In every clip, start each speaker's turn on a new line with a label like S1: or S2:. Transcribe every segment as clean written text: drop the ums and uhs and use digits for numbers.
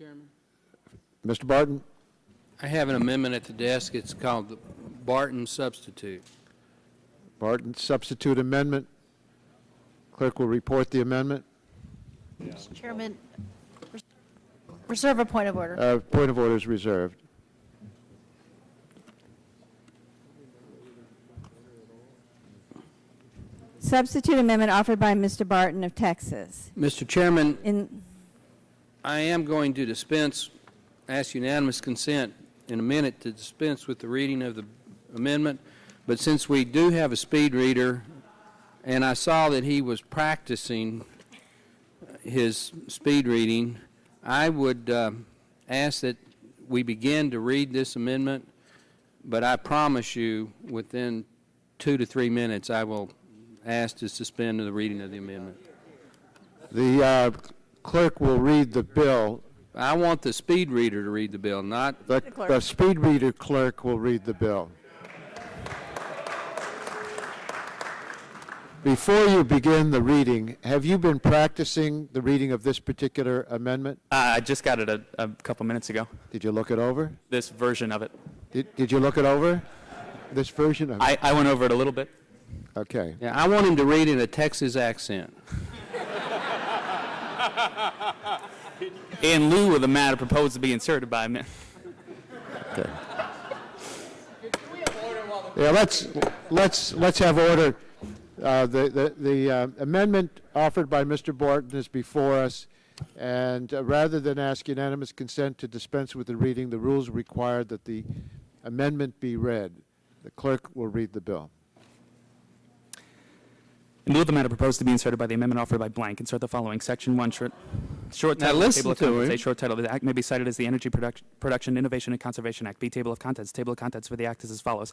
S1: Chairman.
S2: Mr. Barton?
S1: I have an amendment at the desk. It's called the Barton substitute.
S2: Barton substitute amendment. Clerk will report the amendment.
S3: Mr. Chairman, reserve a point of order.
S2: Point of order is reserved.
S4: Substitute amendment offered by Mr. Barton of Texas.
S1: Mr. Chairman, I am going to ask unanimous consent in a minute to dispense with the reading of the amendment, but since we do have a speed reader, and I saw that he was practicing his speed reading, I would ask that we begin to read this amendment, but I promise you within 2 to 3 minutes I will ask to suspend the reading of the amendment.
S2: The clerk will read the bill.
S1: I want the speed reader to read the bill, not
S2: the speed reader clerk will read the bill. Before you begin the reading, have you been practicing the reading of this particular amendment?
S5: I just got it a couple minutes ago.
S2: Did you look it over?
S5: This version of it.
S2: Did you look it over? This version of it?
S5: I went over it a little bit.
S2: Okay.
S1: Yeah, I want him to read in a Texas accent.
S5: In lieu of the matter proposed to be inserted by me.
S2: Okay. Yeah, let's have order. The amendment offered by Mr. Barton is before us, and rather than ask unanimous consent to dispense with the reading, the rules require that the amendment be read. The clerk will read the bill.
S5: In lieu of the matter proposed to be inserted by the amendment offered by blank, insert the following. Section 1, short title.
S1: Listen
S5: Table of
S1: to
S5: contents.
S1: him.
S5: A short title of the Act may be cited as the Energy Production, Innovation, and Conservation Act. B, Table of Contents. Table of Contents for the Act is as follows.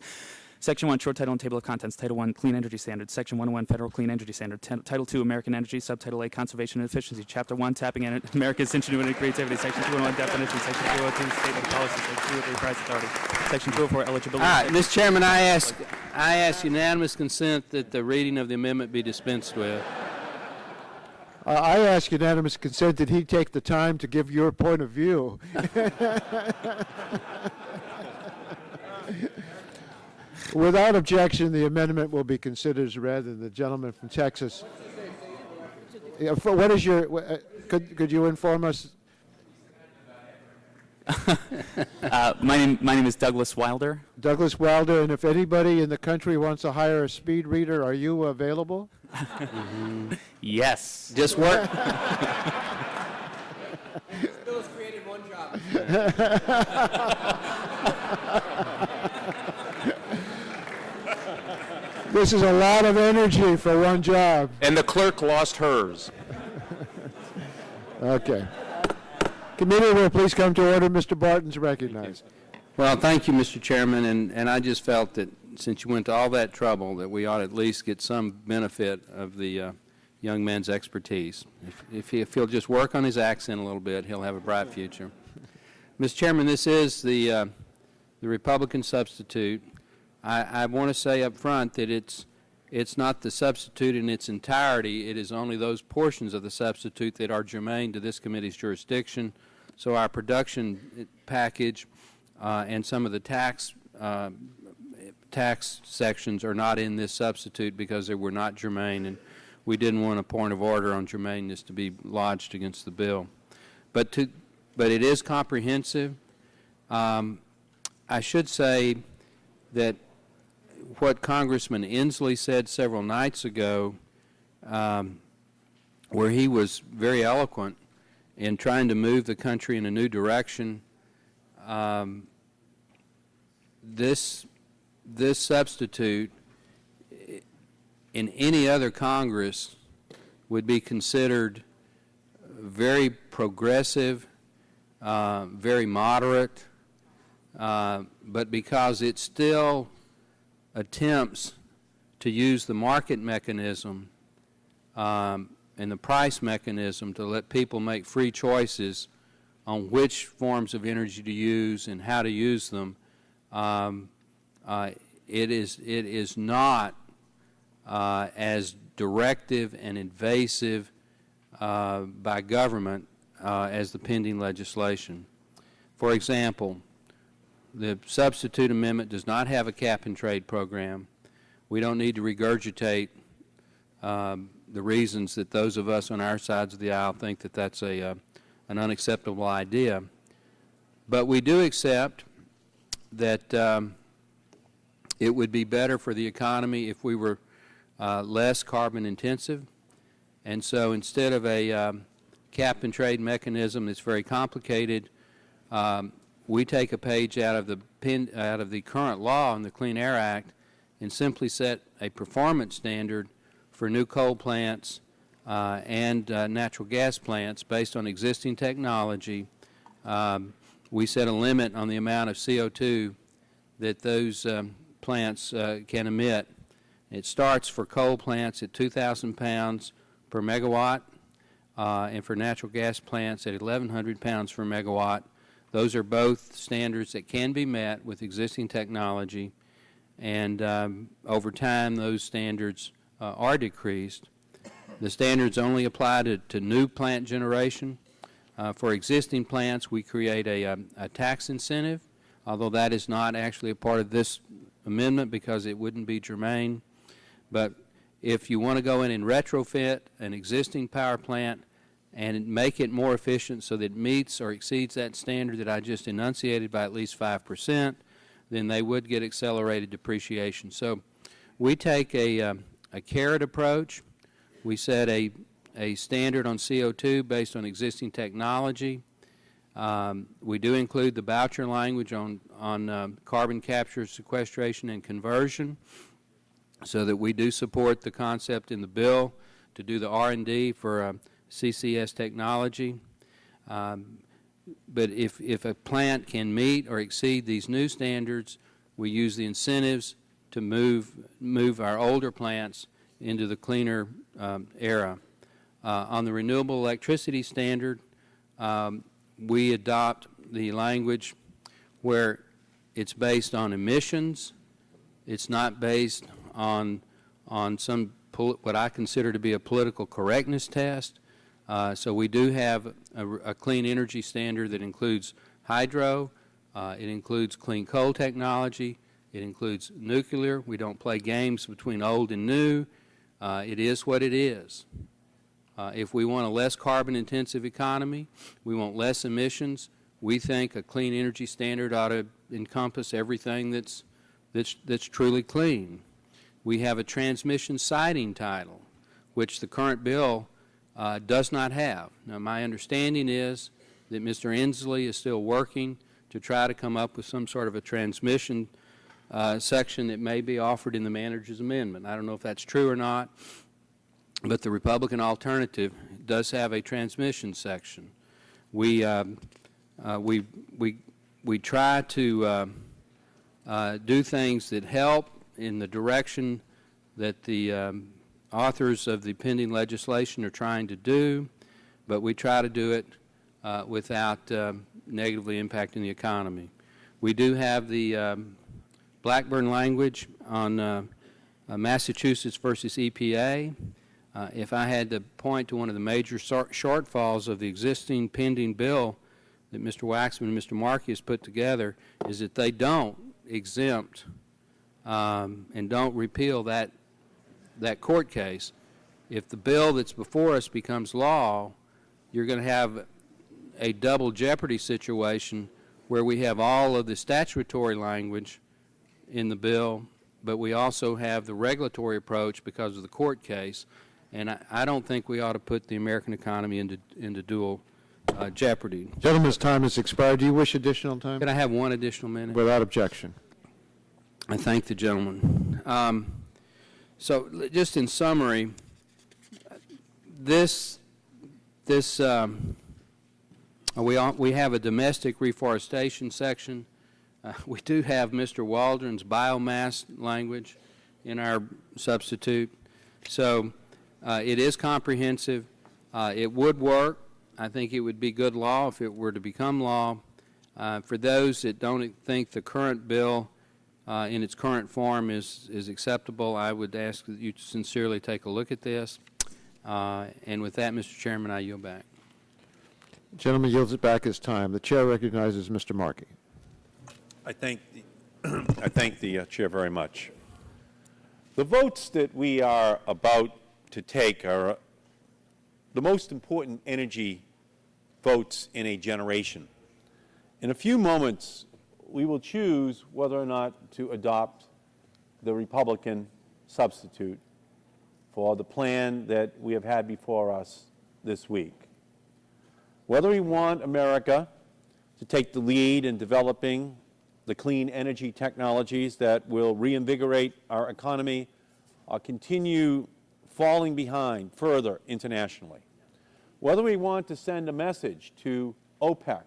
S5: Section 1, short title and table of contents. Title 1, Clean Energy Standards. Section 101, Federal Clean Energy Standard. Title 2, American Energy. Subtitle A, Conservation and Efficiency. Chapter 1, Tapping America's Ingenuity and Creativity. Section 201, Definitions. Section 202, Statement of Policy. Section 203, Price Authority. Section 204, Eligibility.
S1: All right, Mr. Chairman, I ask unanimous consent that the reading of the amendment be dispensed with.
S2: I ask unanimous consent that he take the time to give your point of view. Without objection, the amendment will be considered as read, and the gentleman from Texas. What is your? Could you inform us?
S5: My name is Douglas Wilder.
S2: Douglas Wilder, and if anybody in the country wants to hire a speed reader, are you available?
S5: Yes.
S1: Just work.
S6: Bill's created one job.
S2: This is a lot of energy for one job.
S6: And the clerk lost hers.
S2: Okay. Committee will please come to order. Mr. Barton's recognized.
S1: Well, thank you, Mr. Chairman, and I just felt that since you went to all that trouble that we ought to at least get some benefit of the young man's expertise. If he'll just work on his accent a little bit, he'll have a bright future. Mr. Chairman, this is the Republican substitute. I want to say up front that it's not the substitute in its entirety. It is only those portions of the substitute that are germane to this committee's jurisdiction. So our production package and some of the tax sections are not in this substitute because they were not germane, and we didn't want a point of order on germaneness to be lodged against the bill. But it is comprehensive. I should say that what Congressman Inslee said several nights ago, where he was very eloquent in trying to move the country in a new direction, this substitute in any other Congress would be considered very progressive, very moderate, but because it still attempts to use the market mechanism and the price mechanism to let people make free choices on which forms of energy to use and how to use them, it is not as directive and invasive by government as the pending legislation. For example, the substitute amendment does not have a cap-and-trade program. We don't need to regurgitate the reasons that those of us on our sides of the aisle think that that's an unacceptable idea. But we do accept that it would be better for the economy if we were less carbon intensive. And so instead of a cap-and-trade mechanism that's very complicated, we take a page out of the current law in the Clean Air Act and simply set a performance standard for new coal plants and natural gas plants based on existing technology. We set a limit on the amount of CO2 that those plants can emit. It starts for coal plants at 2,000 pounds per megawatt, and for natural gas plants at 1,100 pounds per megawatt. Those are both standards that can be met with existing technology, and over time those standards are decreased. The standards only apply to new plant generation. For existing plants, we create a tax incentive, although that is not actually a part of this amendment because it wouldn't be germane. But if you want to go in and retrofit an existing power plant and make it more efficient so that it meets or exceeds that standard that I just enunciated by at least 5%, then they would get accelerated depreciation. So we take a carrot approach. We set a standard on CO2 based on existing technology. We do include the voucher language on carbon capture, sequestration, and conversion, so that we do support the concept in the bill to do the R&D for CCS technology. But if a plant can meet or exceed these new standards, we use the incentives to move our older plants into the cleaner era. On the renewable electricity standard, we adopt the language where it's based on emissions. It's not based on some what I consider to be a political correctness test. So we do have a clean energy standard that includes hydro, it includes clean coal technology, it includes nuclear. We don't play games between old and new. It is what it is. If we want a less carbon-intensive economy, we want less emissions, we think a clean energy standard ought to encompass everything that's truly clean. We have a transmission siting title, which the current bill does not have. Now, my understanding is that Mr. Inslee is still working to try to come up with some sort of a transmission section that may be offered in the manager's amendment. I don't know if that's true or not, but the Republican alternative does have a transmission section. We try to do things that help in the direction that the authors of the pending legislation are trying to do, but we try to do it without negatively impacting the economy. We do have the Blackburn language on Massachusetts versus EPA. If I had to point to one of the major shortfalls of the existing pending bill that Mr. Waxman and Mr. Markey has put together, is that they don't exempt and don't repeal that court case. If the bill that's before us becomes law, you're going to have a double jeopardy situation where we have all of the statutory language in the bill, but we also have the regulatory approach because of the court case. And I don't think we ought to put the American economy into dual jeopardy.
S2: Gentleman's time has expired. Do you wish additional time?
S1: Can I have one additional minute?
S2: Without objection.
S1: I thank the gentleman. So just in summary, we have a domestic reforestation section. We do have Mr. Waldron's biomass language in our substitute. So it is comprehensive. It would work. I think it would be good law if it were to become law. For those that don't think the current bill in its current form is acceptable, I would ask that you sincerely take a look at this. And with that, Mr. Chairman, I yield back.
S2: Gentleman yields it back his time. The chair recognizes Mr. Markey.
S7: I thank the chair very much. The votes that we are about to take are the most important energy votes in a generation. In a few moments, we will choose whether or not to adopt the Republican substitute for the plan that we have had before us this week. Whether we want America to take the lead in developing the clean energy technologies that will reinvigorate our economy or continue falling behind further internationally. Whether we want to send a message to OPEC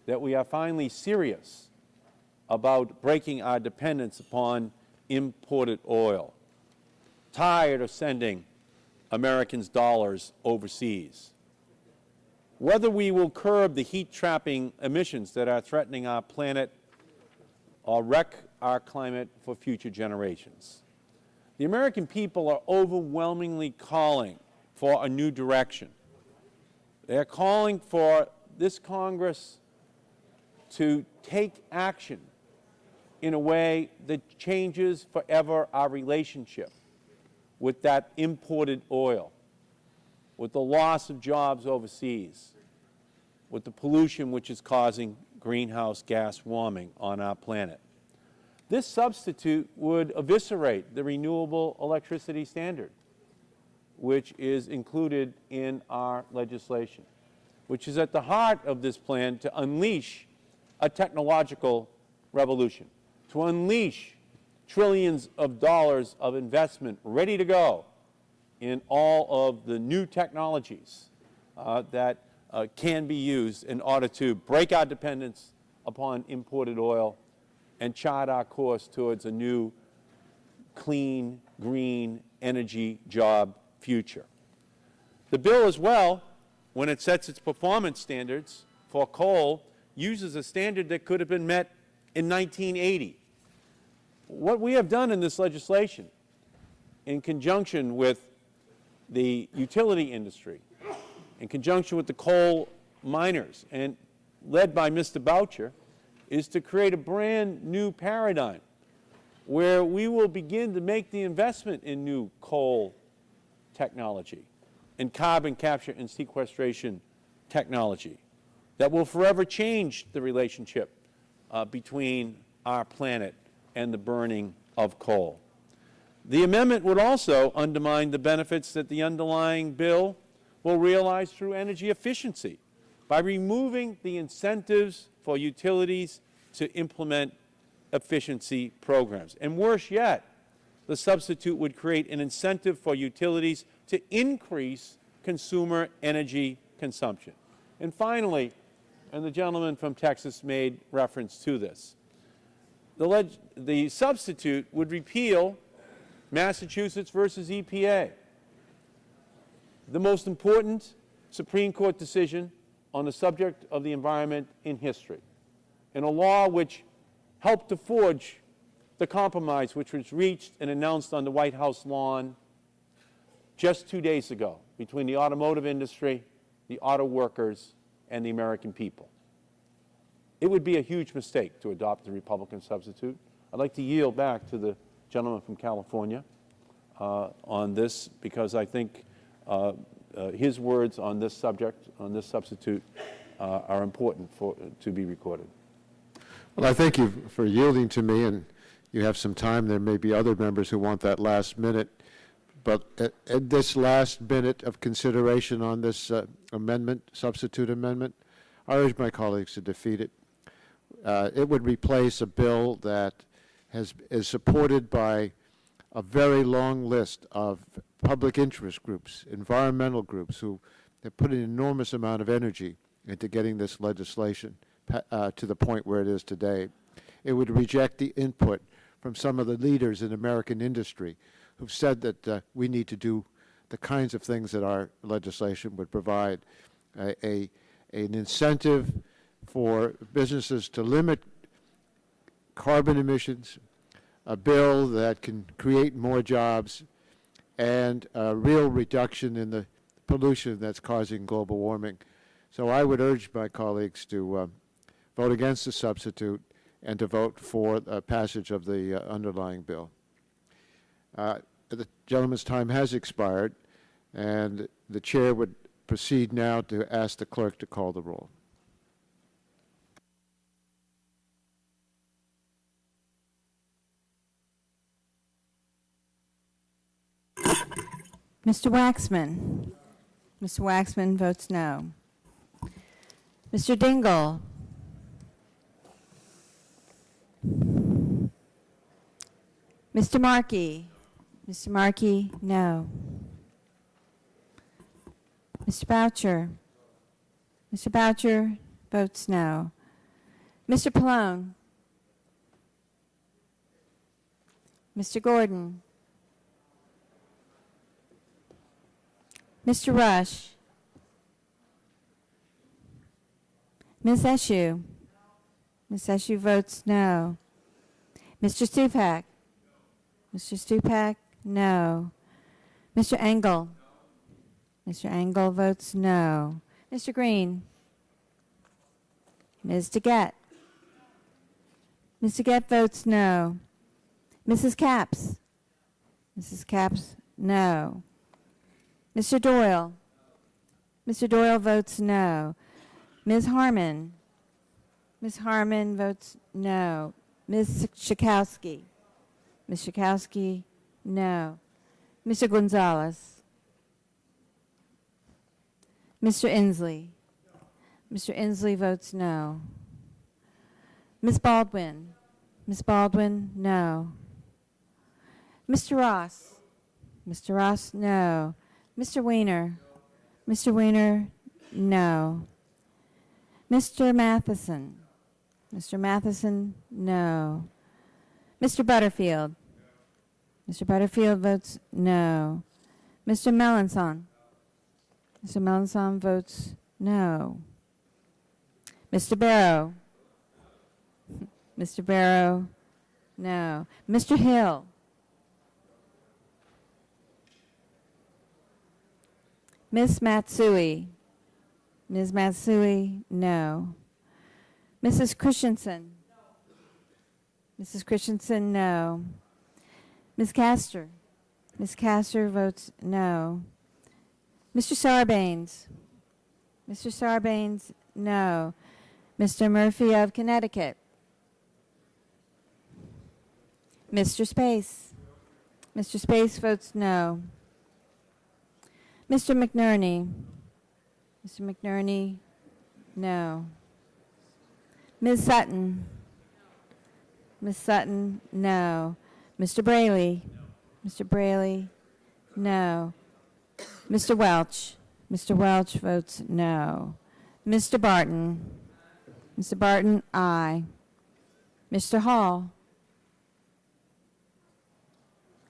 S7: that we are finally serious about breaking our dependence upon imported oil, tired of sending Americans' dollars overseas. Whether we will curb the heat-trapping emissions that are threatening our planet or wreck our climate for future generations. The American people are overwhelmingly calling for a new direction. They are calling for this Congress to take action in a way that changes forever our relationship with that imported oil, with the loss of jobs overseas, with the pollution which is causing greenhouse gas warming on our planet. This substitute would eviscerate the renewable electricity standard, which is included in our legislation, which is at the heart of this plan to unleash a technological revolution, to unleash trillions of dollars of investment ready to go in all of the new technologies that can be used in order to break our dependence upon imported oil and chart our course towards a new clean, green energy job future. The bill as well, when it sets its performance standards for coal, uses a standard that could have been met in 1980. What we have done in this legislation, in conjunction with the utility industry, in conjunction with the coal miners, and led by Mr. Boucher, is to create a brand new paradigm where we will begin to make the investment in new coal technology and carbon capture and sequestration technology that will forever change the relationship between our planet and the burning of coal. The amendment would also undermine the benefits that the underlying bill will realize through energy efficiency by removing the incentives for utilities to implement efficiency programs. And worse yet, the substitute would create an incentive for utilities to increase consumer energy consumption. And finally, and the gentleman from Texas made reference to this, the substitute would repeal Massachusetts versus EPA, the most important Supreme Court decision on the subject of the environment in history, in a law which helped to forge the compromise which was reached and announced on the White House lawn just 2 days ago between the automotive industry, the auto workers, and the American people. It would be a huge mistake to adopt the Republican substitute. I'd like to yield back to the gentleman from California on this, because I think his words on this subject, on this substitute, are important to be recorded.
S2: Well, I thank you for yielding to me, and you have some time. There may be other members who want that last minute. But at this last minute of consideration on this amendment, substitute amendment, I urge my colleagues to defeat it. It would replace a bill that is supported by a very long list of public interest groups, environmental groups, who have put an enormous amount of energy into getting this legislation to the point where it is today. It would reject the input from some of the leaders in American industry who've said that we need to do the kinds of things that our legislation would provide. An incentive for businesses to limit carbon emissions, a bill that can create more jobs, and a real reduction in the pollution that's causing global warming. So I would urge my colleagues to vote against the substitute and to vote for passage of the underlying bill. The gentleman's time has expired, and the chair would proceed now to ask the clerk to call the roll.
S4: Mr. Waxman. Mr. Waxman votes no. Mr. Dingle. Mr. Markey. Mr. Markey, no. Mr. Boucher. Mr. Boucher votes no. Mr. Pallone. Mr. Gordon. Mr. Rush. Ms. Eshoo. Ms. Eshoo votes no. Mr. Stupak. Mr. Stupak, no. Mr. Engel. Mr. Engel votes no. Mr. Green. Ms. DeGette. Ms. DeGette votes no. Mrs. Capps. Mrs. Capps, no. Mr. Doyle. Mr. Doyle votes no. Ms. Harmon. Ms. Harmon votes no. Ms. Schakowsky. Ms. Schakowsky, no. Mr. Gonzalez. Mr. Inslee. Mr. Inslee votes no. Ms. Baldwin. Ms. Baldwin, no. Mr. Ross. Mr. Ross, no. Mr. Weiner. Mr. Weiner, no. Mr. Matheson. Mr. Matheson, no. Mr. Butterfield. Mr. Butterfield votes no. Mr. Melanson. Mr. Melanson votes no. Mr. Barrow. Mr. Barrow, no. Mr. Hill. Ms. Matsui. Ms. Matsui, no. Mrs. Christensen. Mrs. Christensen, no. Ms. Castor. Ms. Castor votes no. Mr. Sarbanes. Mr. Sarbanes, no. Mr. Murphy of Connecticut. Mr. Space. Mr. Space votes no. Mr. McNerney. Mr. McNerney, no. Ms. Sutton. Ms. Sutton, no. Mr. Braley. Mr. Braley, no. Mr. Welch. Mr. Welch votes no. Mr. Barton. Mr. Barton, aye. Mr. Hall.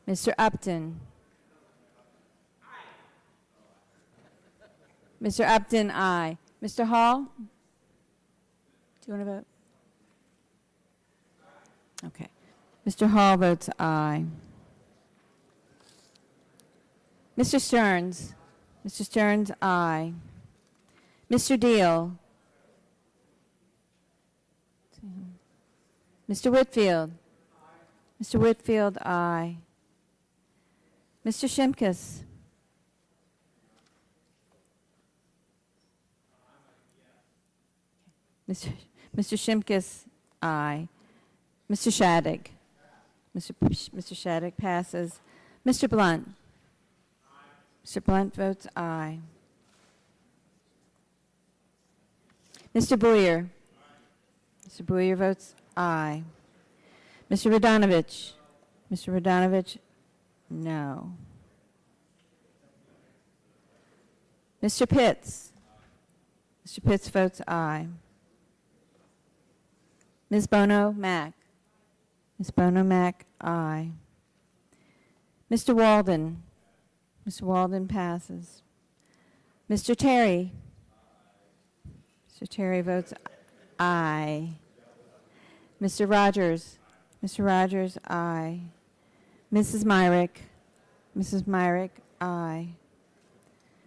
S4: Mr. Upton. Mr. Upton, aye. Mr. Hall? Do you want to vote? Okay. Mr. Hall votes aye. Mr. Stearns. Mr. Stearns, aye. Mr. Deal. Mr. Whitfield. Mr. Whitfield, aye. Mr. Shimkus. Mr. Shimkus, aye. Mr. Shadegg. Mr. Shadegg passes. Mr. Blunt. Mr. Blunt votes aye. Mr. Boyer. Mr. Boyer votes aye. Mr. Radonovich. Mr. Radonovich, no. Mr. Pitts. Mr. Pitts votes aye. Ms. Bono Mack. Ms. Bono Mack, aye. Mr. Walden. Mr. Walden passes. Mr. Terry. Mr. Terry votes aye. Mr. Rogers. Mr. Rogers, aye. Mrs. Myrick. Mrs. Myrick, aye.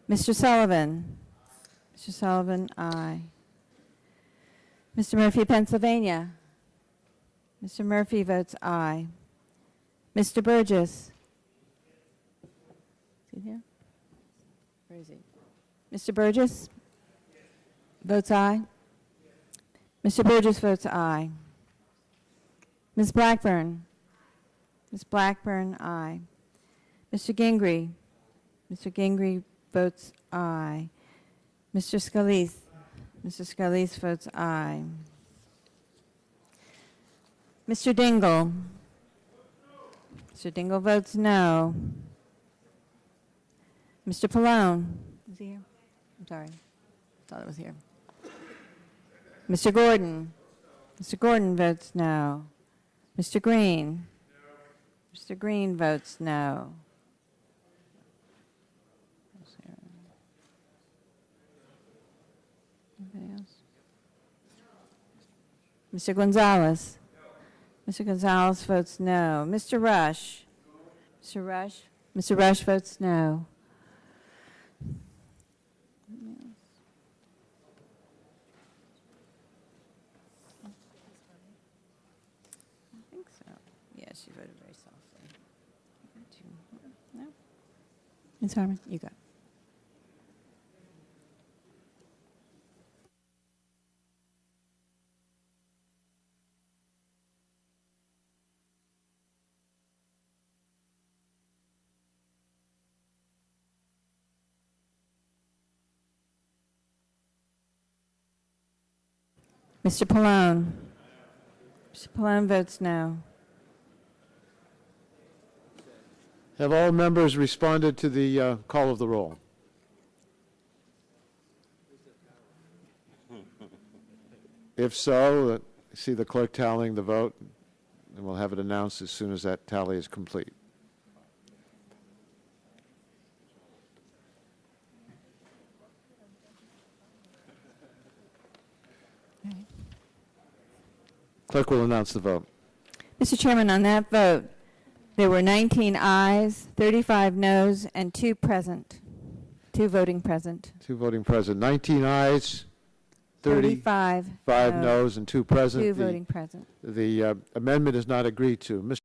S4: Mr. Sullivan. Mr. Sullivan, aye. Mr. Murphy, Pennsylvania. Mr. Murphy votes aye. Mr. Burgess. Is he here? Where is he? Mr. Burgess votes aye. Mr. Burgess votes aye. Ms. Blackburn. Ms. Blackburn, aye. Mr. Gingrey. Mr. Gingrey votes aye. Mr. Scalise. Mr. Scalise votes aye. Mr. Dingle. Mr. Dingle votes no. Mr. Pallone. Is he here? I'm sorry. Thought it was here. Mr. Gordon. Mr. Gordon votes no. Mr. Green. Mr. Green votes no. Anybody else? Mr. Gonzalez. Mr. Gonzalez votes no. Mr. Rush. Mr. Rush. Mr. Rush votes no. I think so. Yeah, she voted very softly. No? Ms. Harmon, you go. Mr. Pallone. Mr. Pallone votes no.
S2: Have all members responded to the call of the roll? If so, see the clerk tallying the vote, and we'll have it announced as soon as that tally is complete. Clerk will announce the vote.
S4: Mr. Chairman, on that vote, there were 19 ayes, 35 noes, and 2 present, 2 voting present.
S2: 2 voting present. 19 ayes, 35 noes, and 2 present.
S4: 2 voting present.
S2: The amendment is not agreed to. Mr.